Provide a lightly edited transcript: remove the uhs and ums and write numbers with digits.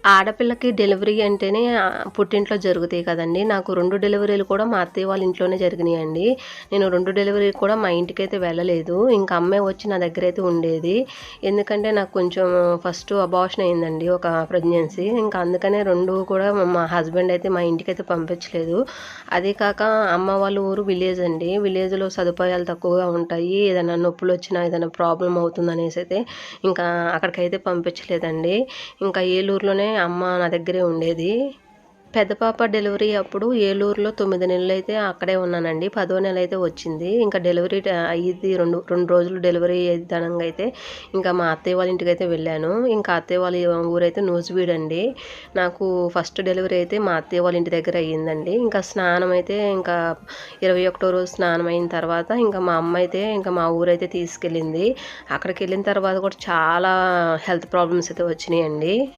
ఆడపిల్లకి డెలివరీ అంటేనే పుట్టింట్లో జరుగుతాయి కదండీ! నాకు 2 డెలివరీలు కూడా మా అత్తయ్య వాళ్ళ ఇంట్లోనే జరిగినాయండి. నేను 2 డెలివరీలు కూడా మా ఇంటికైతే వెళ్ళలేదు. ఇంక అమ్మే వచ్చి నా దగ్గరైతే ఉండేది. ఎందుకంటే నాకు కొంచెం ఫస్ట్ అబార్షన్ అయిందండి. ఒక ప్రెగ్నెన్సీ. ఇంకా అందుకనే 2 కూడా మా హస్బెండ్ అయితే మా ఇంటికైతే పంపించలేదు. అదే కాక అమ్మ వాళ్ళ ఊరు విలేజ్ అండి. విలేజ్‌లో సదుపాయాలు తక్కువగా ఉంటాయి. ఏదైనా నొప్పులొచ్చినా, ఏదైనా ప్రాబ్లమ్ అవుతుందనేసైతే ఇంకా అక్కడికైతే పంపించలేదండి. ఇంకా ఏలూరులోనే అమ్మ నా దగ్గరే ఉండేది. పెద్ద పాప డెలివరీ అప్పుడు ఏలూరులో 9 నెలలైతే అక్కడే ఉన్నానండి. 10వ నెలైతే వచ్చింది. ఇంకా డెలివరీ అయ్యిద్ది 2 రోజులు డెలివరీ అనంగా అయితే ఇంకా మా అత్తయ్య వాళ్ళ ఇంటికైతే వెళ్ళాను. ఇంకా అత్తయ్య వాళ్ళ ఊరైతే నూజివీడండి. నాకు ఫస్ట్ డెలివరీ అయితే మా అత్తయ్య వాళ్ళ ఇంటి దగ్గర అయ్యిందండి. ఇంకా స్నానం అయితే ఇంకా 21వ రోజు స్నానం అయిన తర్వాత ఇంకా మా అమ్మ అయితే ఇంకా మా ఊరైతే తీసుకెళ్ళింది. అక్కడికెళ్ళిన తర్వాత కూడా చాలా హెల్త్ ప్రాబ్లమ్స్ అయితే వచ్చినాయండి.